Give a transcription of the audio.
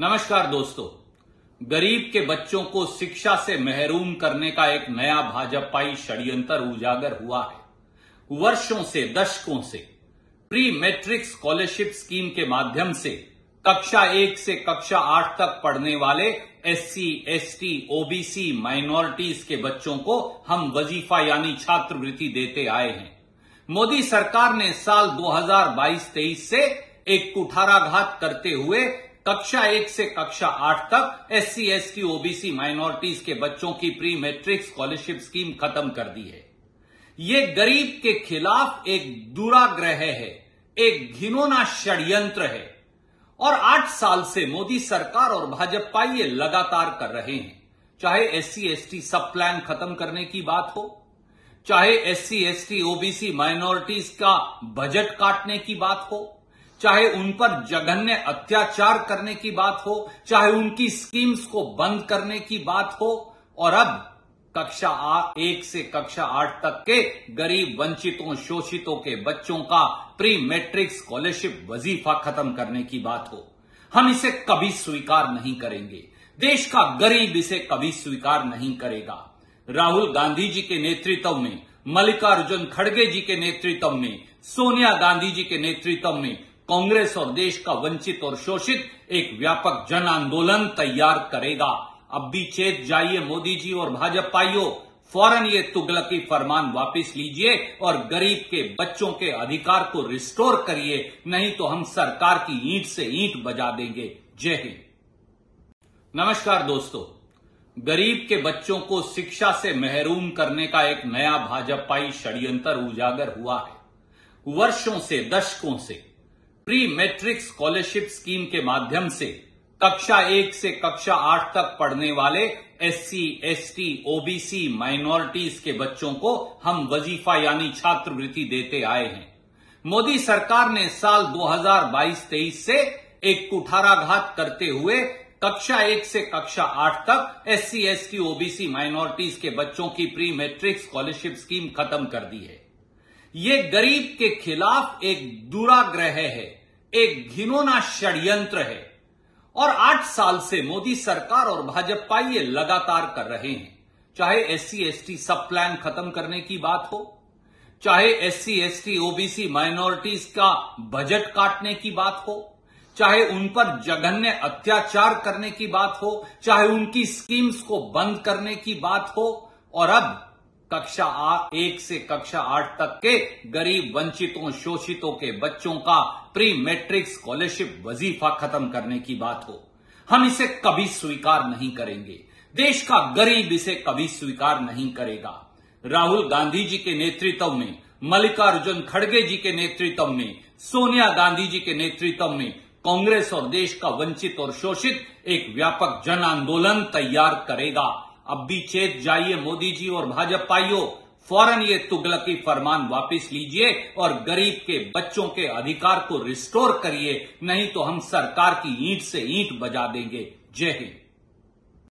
नमस्कार दोस्तों। गरीब के बच्चों को शिक्षा से महरूम करने का एक नया भाजपाई षड्यंत्र उजागर हुआ है। वर्षों से, दशकों से प्री मैट्रिक स्कॉलरशिप स्कीम के माध्यम से कक्षा 1 से कक्षा 8 तक पढ़ने वाले एससी, एसटी, ओबीसी, माइनॉरिटीज के बच्चों को हम वजीफा यानी छात्रवृत्ति देते आए हैं। मोदी सरकार ने साल 2022-23 से एक कुठाराघात करते हुए कक्षा 1 से कक्षा 8 तक एससी, एसटी, ओबीसी, माइनॉरिटीज के बच्चों की प्री मैट्रिक स्कॉलरशिप स्कीम खत्म कर दी है। ये गरीब के खिलाफ एक दुराग्रह है, एक घिनौना षड्यंत्र है और 8 साल से मोदी सरकार और भाजपा ये लगातार कर रहे हैं। चाहे एससी, एसटी सब प्लान खत्म करने की बात हो, चाहे एससी, एसटी, ओबीसी, माइनॉरिटीज का बजट काटने की बात हो, चाहे उन पर जघन्य अत्याचार करने की बात हो, चाहे उनकी स्कीम्स को बंद करने की बात हो और अब कक्षा 1 से कक्षा 8 तक के गरीब, वंचितों, शोषितों के बच्चों का प्री मैट्रिक स्कॉलरशिप वजीफा खत्म करने की बात हो। हम इसे कभी स्वीकार नहीं करेंगे। देश का गरीब इसे कभी स्वीकार नहीं करेगा। राहुल गांधी जी के नेतृत्व में, मल्लिकार्जुन खड़गे जी के नेतृत्व में, सोनिया गांधी जी के नेतृत्व में कांग्रेस और देश का वंचित और शोषित एक व्यापक जन आंदोलन तैयार करेगा। अब भी चेत जाइए मोदी जी और भाजपाइयों, फौरन ये तुगलकी फरमान वापस लीजिए और गरीब के बच्चों के अधिकार को रिस्टोर करिए, नहीं तो हम सरकार की ईंट से ईंट बजा देंगे। जय हिंद। नमस्कार दोस्तों। गरीब के बच्चों को शिक्षा से महरूम करने का एक नया भाजपाई षड्यंत्र उजागर हुआ है। वर्षों से, दशकों से प्री मैट्रिक स्कॉलरशिप स्कीम के माध्यम से कक्षा 1 से कक्षा 8 तक पढ़ने वाले एससी, एसटी, ओबीसी, माइनॉरिटीज के बच्चों को हम वजीफा यानी छात्रवृत्ति देते आए हैं। मोदी सरकार ने साल 2022-23 से एक कुठाराघात करते हुए कक्षा 1 से कक्षा 8 तक एससी, एसटी, ओबीसी, माइनॉरिटीज के बच्चों की प्री मैट्रिक स्कॉलरशिप स्कीम खत्म कर दी है। ये गरीब के खिलाफ एक दुराग्रह है, एक घिनौना षड्यंत्र है और 8 साल से मोदी सरकार और भाजपा ये लगातार कर रहे हैं। चाहे एससी, एसटी सब प्लान खत्म करने की बात हो, चाहे एससी, एसटी, ओबीसी, माइनॉरिटीज का बजट काटने की बात हो, चाहे उन पर जघन्य अत्याचार करने की बात हो, चाहे उनकी स्कीम्स को बंद करने की बात हो और अब कक्षा 1 से कक्षा 8 तक के गरीब, वंचितों, शोषितों के बच्चों का प्री मैट्रिक स्कॉलरशिप वजीफा खत्म करने की बात हो। हम इसे कभी स्वीकार नहीं करेंगे। देश का गरीब इसे कभी स्वीकार नहीं करेगा। राहुल गांधी जी के नेतृत्व में, मल्लिकार्जुन खड़गे जी के नेतृत्व में, सोनिया गांधी जी के नेतृत्व में कांग्रेस और देश का वंचित और शोषित एक व्यापक जन आंदोलन तैयार करेगा। अब भी चेत जाइए मोदी जी और भाजपाइयों, फौरन ये तुगलकी फरमान वापस लीजिए और गरीब के बच्चों के अधिकार को रिस्टोर करिए, नहीं तो हम सरकार की ईंट से ईंट बजा देंगे। जय हिंद।